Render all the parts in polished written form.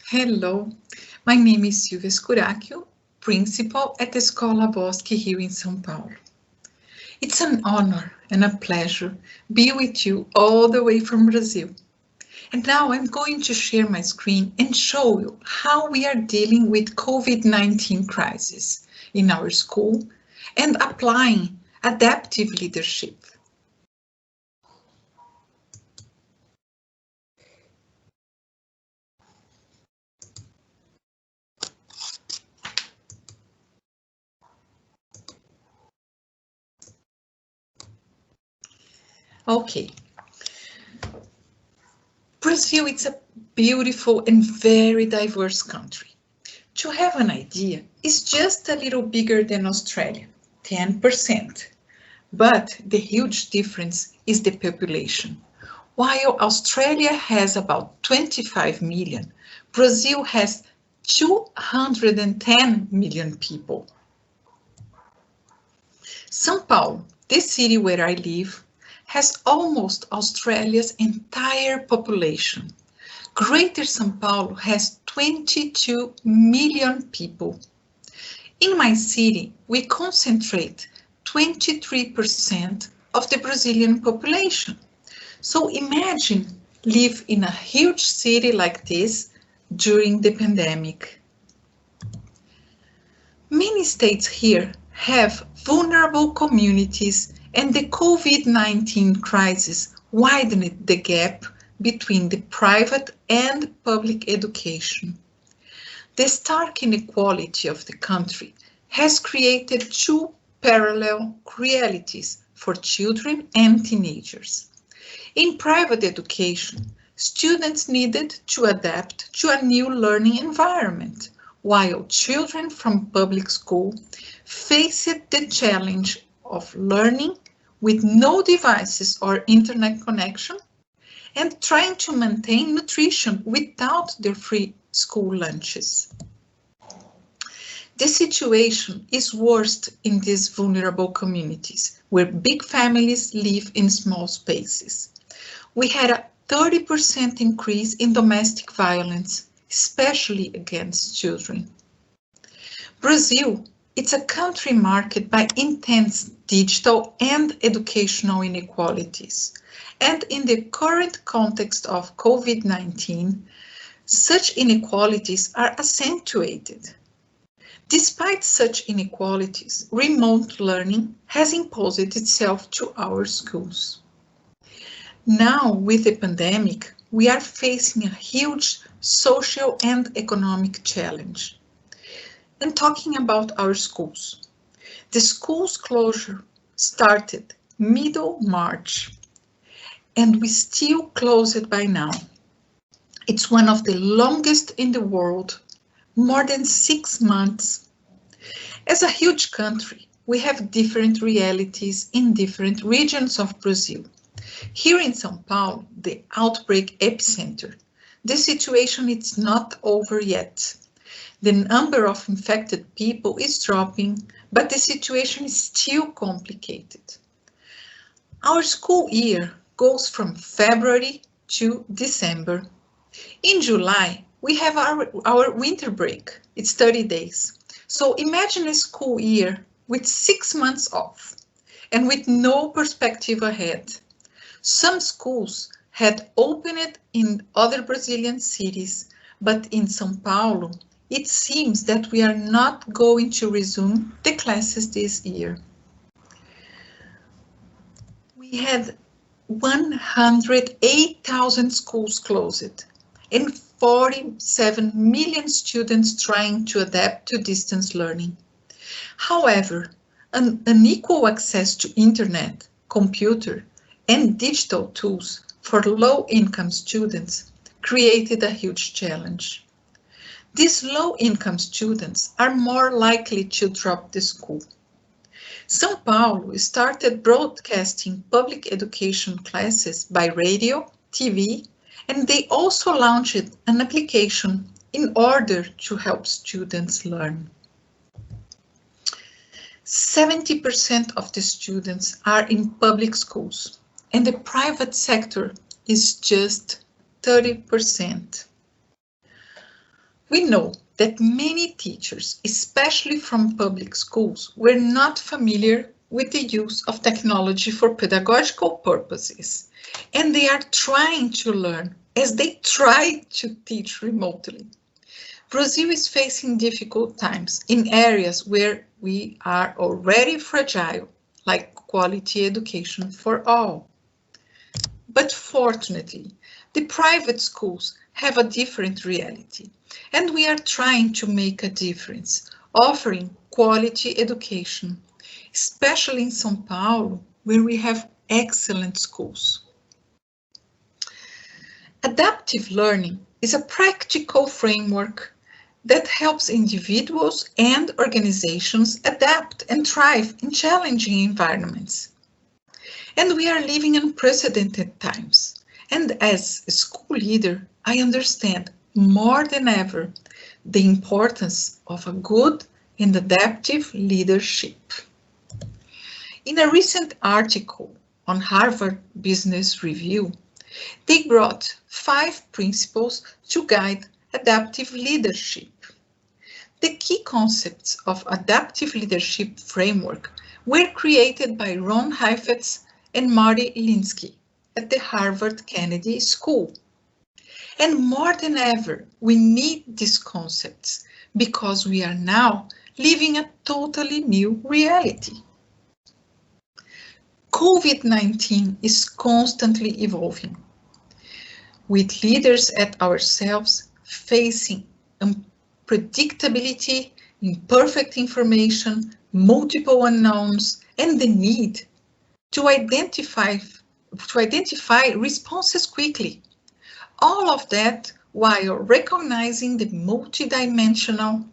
Hello, my name is Silvia Scuracchio, principal at the Escola Bosque here in São Paulo. It's an honor and a pleasure be with you all the way from Brazil. And now I'm going to share my screen and show you how we are dealing with COVID-19 crisis in our school and applying adaptive leadership. Okay. Brazil is a beautiful and very diverse country. To have an idea, it's just a little bigger than Australia, 10%. But the huge difference is the population. While Australia has about 25 million, Brazil has 210 million people. São Paulo, the city where I live, has almost Australia's entire population. Greater São Paulo has 22 million people. In my city, we concentrate 23% of the Brazilian population. So imagine live in a huge city like this during the pandemic. Many states here have vulnerable communities, and the COVID-19 crisis widened the gap between the private and public education. The stark inequality of the country has created two parallel realities for children and teenagers. In private education, students needed to adapt to a new learning environment, while children from public school faced the challenge of learning with no devices or internet connection and trying to maintain nutrition without their free school lunches. The situation is worst in these vulnerable communities, where big families live in small spaces. We had a 30% increase in domestic violence, especially against children. Brazil, it's a country marked by intense digital and educational inequalities. And in the current context of COVID-19, such inequalities are accentuated. Despite such inequalities, remote learning has imposed itself to our schools. Now, with the pandemic, we are facing a huge social and economic challenge. And talking about our schools, the school's closure started middle March, and we still close it by now. It's one of the longest in the world, more than 6 months. As a huge country, we have different realities in different regions of Brazil. Here in São Paulo, the outbreak epicenter, the situation is not over yet. The number of infected people is dropping, but the situation is still complicated. Our school year goes from February to December. In July, we have our winter break. It's 30 days. So imagine a school year with 6 months off and with no perspective ahead. Some schools had opened in other Brazilian cities, but in São Paulo, it seems that we are not going to resume the classes this year. We had 108,000 schools closed and 47 million students trying to adapt to distance learning. However, unequal access to internet, computer, and digital tools for low-income students created a huge challenge. These low-income students are more likely to drop the school. São Paulo started broadcasting public education classes by radio, TV, and they also launched an application in order to help students learn. 70% of the students are in public schools, and the private sector is just 30%. We know that many teachers, especially from public schools, were not familiar with the use of technology for pedagogical purposes, and they are trying to learn as they try to teach remotely. Brazil is facing difficult times in areas where we are already fragile, like quality education for all. But fortunately, the private schools have a different reality, and we are trying to make a difference, offering quality education, especially in São Paulo, where we have excellent schools. Adaptive learning is a practical framework that helps individuals and organizations adapt and thrive in challenging environments. And we are living in unprecedented times. And as a school leader, I understand more than ever the importance of a good and adaptive leadership. In a recent article on Harvard Business Review, they brought 5 principles to guide adaptive leadership. The key concepts of adaptive leadership framework were created by Ron Heifetz and Marty Linsky at the Harvard Kennedy School. And more than ever, we need these concepts because we are now living a totally new reality. COVID-19 is constantly evolving, with leaders at ourselves facing unpredictability, imperfect information, multiple unknowns, and the need to identify responses quickly. All of that while recognizing the multidimensional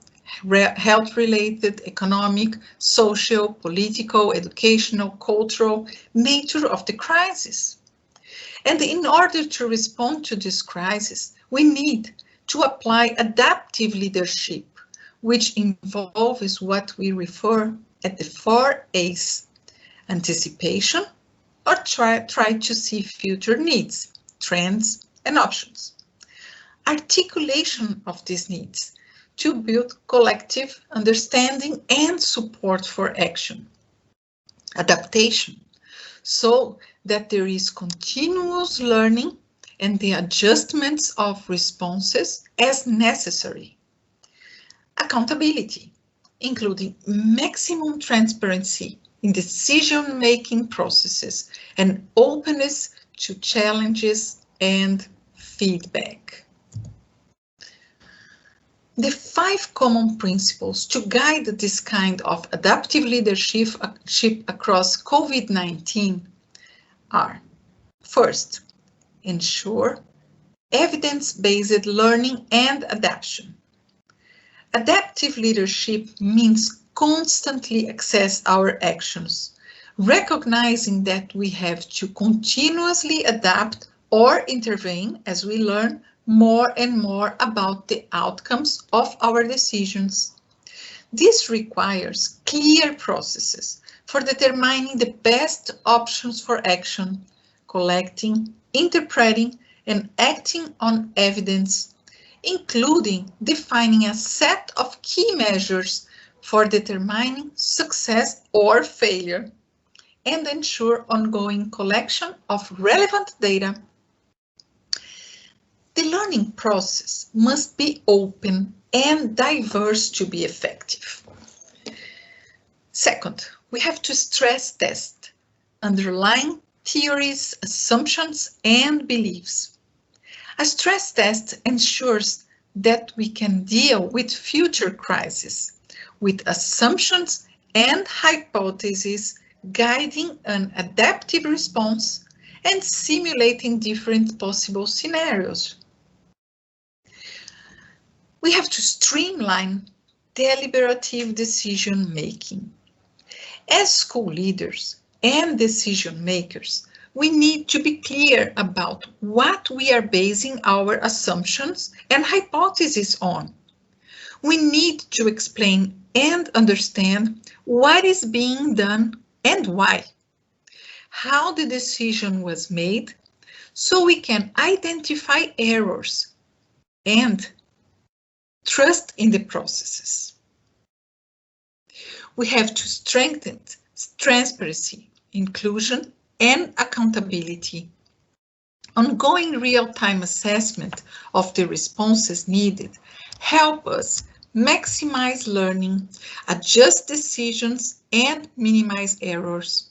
health-related, economic, social, political, educational, cultural nature of the crisis. And in order to respond to this crisis, we need to apply adaptive leadership, which involves what we refer at the 4 A's: anticipation, or try to see future needs, trends, and options. Articulation of these needs to build collective understanding and support for action. Adaptation, so that there is continuous learning and the adjustments of responses as necessary. Accountability, including maximum transparency in decision-making processes and openness to challenges and feedback. The 5 common principles to guide this kind of adaptive leadership across COVID-19 are: first, ensure evidence-based learning and adaptation. Adaptive leadership means constantly assess our actions, recognizing that we have to continuously adapt or intervene as we learn more and more about the outcomes of our decisions. This requires clear processes for determining the best options for action, collecting, interpreting, and acting on evidence, including defining a set of key measures for determining success or failure, and ensure ongoing collection of relevant data. The learning process must be open and diverse to be effective. Second, we have to stress test underlying theories, assumptions, and beliefs. A stress test ensures that we can deal with future crises with assumptions and hypotheses guiding an adaptive response and simulating different possible scenarios. We have to streamline deliberative decision making. As school leaders and decision makers, we need to be clear about what we are basing our assumptions and hypotheses on. We need to explain and understand what is being done and why, how the decision was made, so we can identify errors and trust in the processes. We have to strengthen transparency, inclusion, and accountability. Ongoing real-time assessment of the responses needed help us maximize learning, adjust decisions, and minimize errors.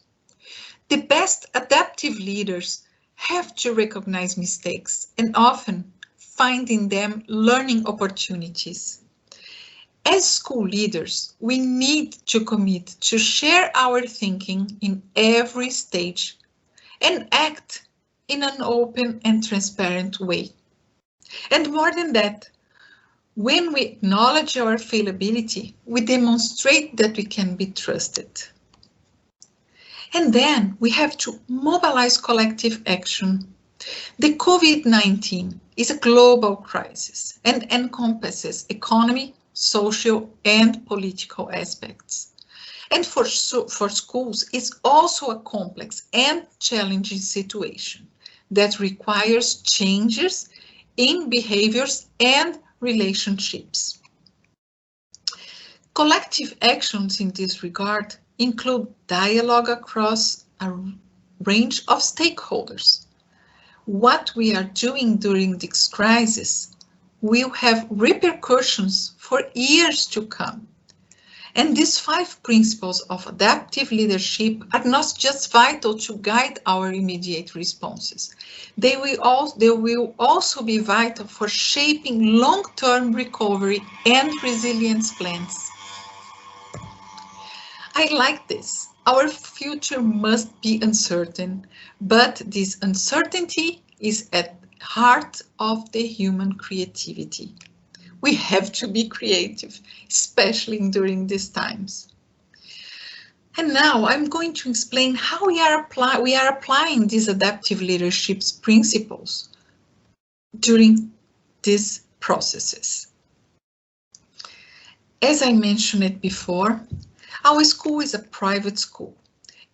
The best adaptive leaders have to recognize mistakes and often find in them learning opportunities. As school leaders, we need to commit to share our thinking in every stage and act in an open and transparent way. And more than that, when we acknowledge our fallibility, we demonstrate that we can be trusted. And then we have to mobilize collective action. The COVID-19 is a global crisis and encompasses economy, social, and political aspects. And for schools, it's also a complex and challenging situation that requires changes in behaviors and relationships. Collective actions in this regard include dialogue across a range of stakeholders. What we are doing during this crisis will have repercussions for years to come. And these 5 principles of adaptive leadership are not just vital to guide our immediate responses. They will also be vital for shaping long-term recovery and resilience plans. I like this. Our future must be uncertain, but this uncertainty is at the heart of the human creativity. We have to be creative, especially during these times. And now I'm going to explain how we are applying these adaptive leadership principles during these processes. As I mentioned it before, our school is a private school,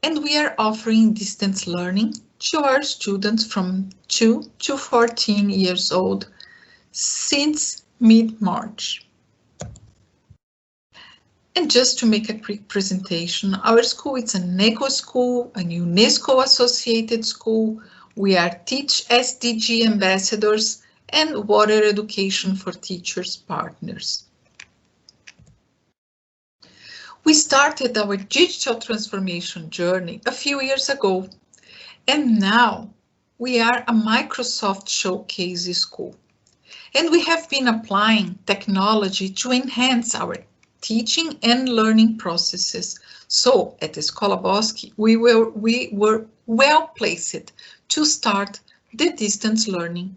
and we are offering distance learning to our students from 2 to 14 years old since mid-March. And just to make a quick presentation, our school is an eco school, a UNESCO associated school. We are Teach SDG ambassadors and water education for teachers partners. We started our digital transformation journey a few years ago, and now we are a Microsoft Showcase school. And we have been applying technology to enhance our teaching and learning processes. So at Escola Bosque, we were well placed to start the distance learning.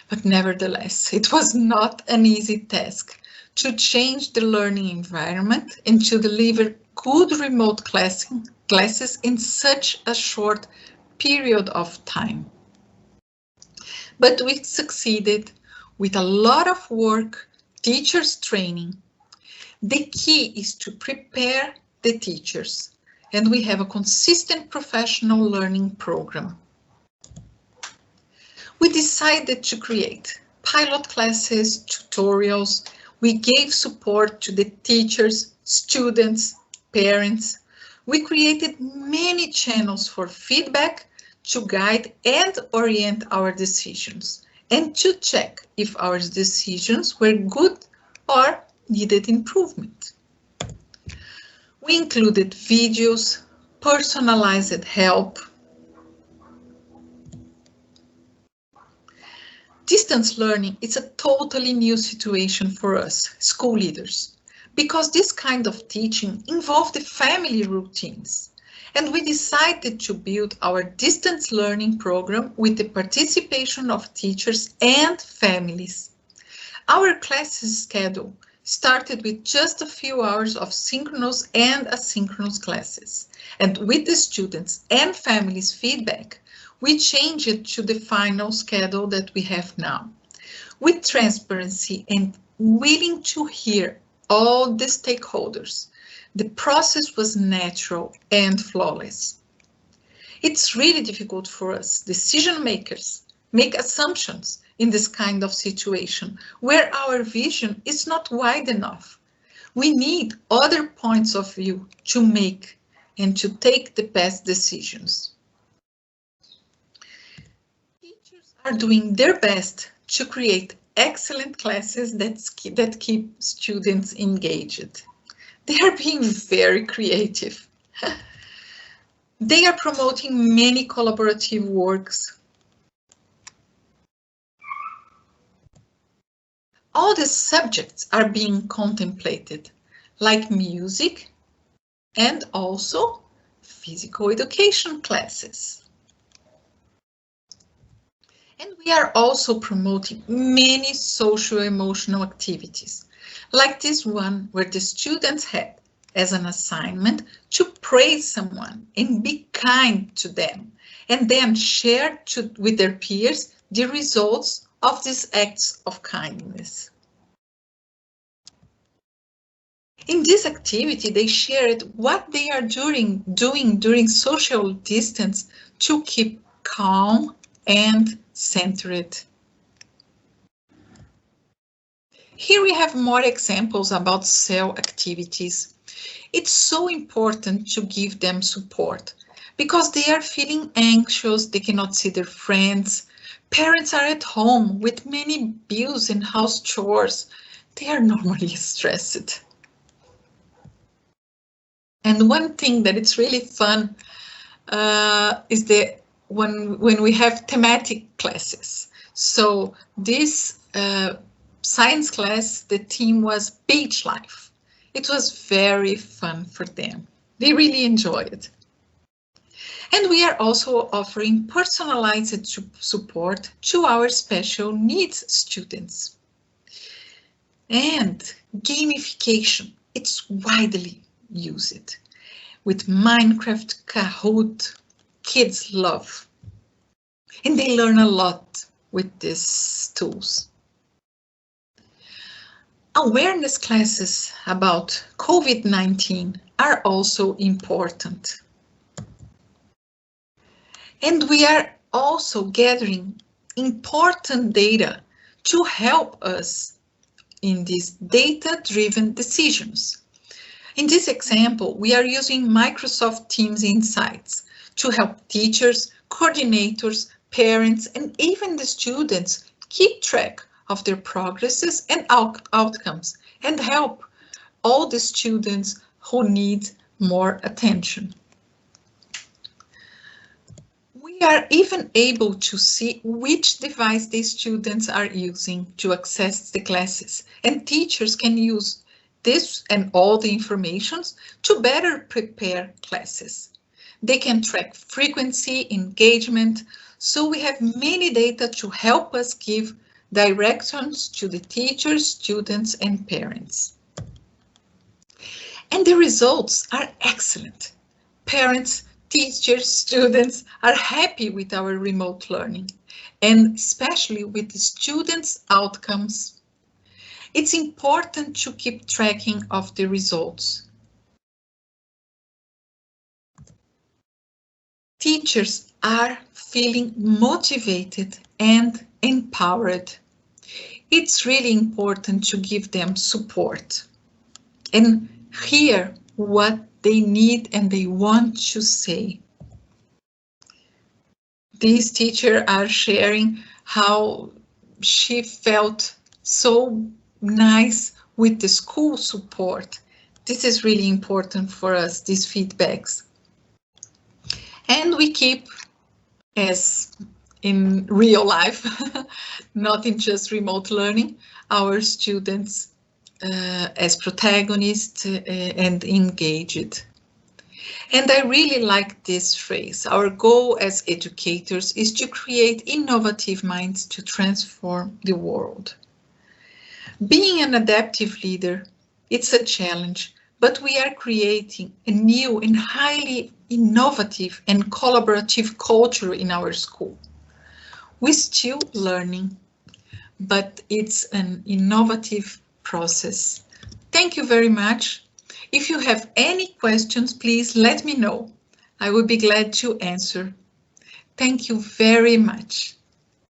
But nevertheless, it was not an easy task to change the learning environment and to deliver good remote classes in such a short period of time. But we succeeded with a lot of work, teachers training. The key is to prepare the teachers, and we have a consistent professional learning program. We decided to create pilot classes, tutorials. We gave support to the teachers, students, parents. We created many channels for feedback to guide and orient our decisions, and to check if our decisions were good or needed improvement. We included videos, personalized help. Distance learning is a totally new situation for us, school leaders, because this kind of teaching involved the family routines. And we decided to build our distance learning program with the participation of teachers and families. Our classes schedule started with just a few hours of synchronous and asynchronous classes. And with the students and families' feedback, we changed it to the final schedule that we have now. With transparency and willing to hear all the stakeholders, the process was natural and flawless. It's really difficult for us, decision makers, make assumptions in this kind of situation where our vision is not wide enough. We need other points of view to make and to take the best decisions. Teachers are doing their best to create excellent classes that keep students engaged. They are being very creative. They are promoting many collaborative works. All the subjects are being contemplated, like music and also physical education classes. And we are also promoting many social-emotional activities, like this one where the students had as an assignment to praise someone and be kind to them, and then share with their peers the results of these acts of kindness. In this activity, they shared what they are doing during social distance to keep calm and centered. Here we have more examples about cell activities. It's so important to give them support because they are feeling anxious, they cannot see their friends. Parents are at home with many bills and house chores. They are normally stressed. And one thing that it's really fun is when we have thematic classes. So this science class, the theme was beach life. It was very fun for them. They really enjoyed it. And we are also offering personalized support to our special needs students. And gamification, it's widely used. With Minecraft, Kahoot, kids love. And they learn a lot with these tools. Awareness classes about COVID-19 are also important. And we are also gathering important data to help us in these data-driven decisions. In this example, we are using Microsoft Teams Insights to help teachers, coordinators, parents, and even the students keep track of their progresses and outcomes and help all the students who need more attention. We are even able to see which device the students are using to access the classes, and teachers can use this and all the informations to better prepare classes. They can track frequency, engagement, so we have many data to help us give directions to the teachers, students, and parents. And the results are excellent. Parents, teachers, students are happy with our remote learning, and especially with the students' outcomes. It's important to keep tracking of the results. Teachers are feeling motivated and empowered. It's really important to give them support and hear what they need and they want to say. These teachers are sharing how she felt so nice with the school support. This is really important for us, these feedbacks. And we keep, as in real life, not in just remote learning, our students as protagonists and engaged. And I really like this phrase. Our goal as educators is to create innovative minds to transform the world. Being an adaptive leader, it's a challenge, but we are creating a new and highly innovative and collaborative culture in our school. We're still learning, but it's an innovative process. Thank you very much. If you have any questions, please let me know. I will be glad to answer. Thank you very much.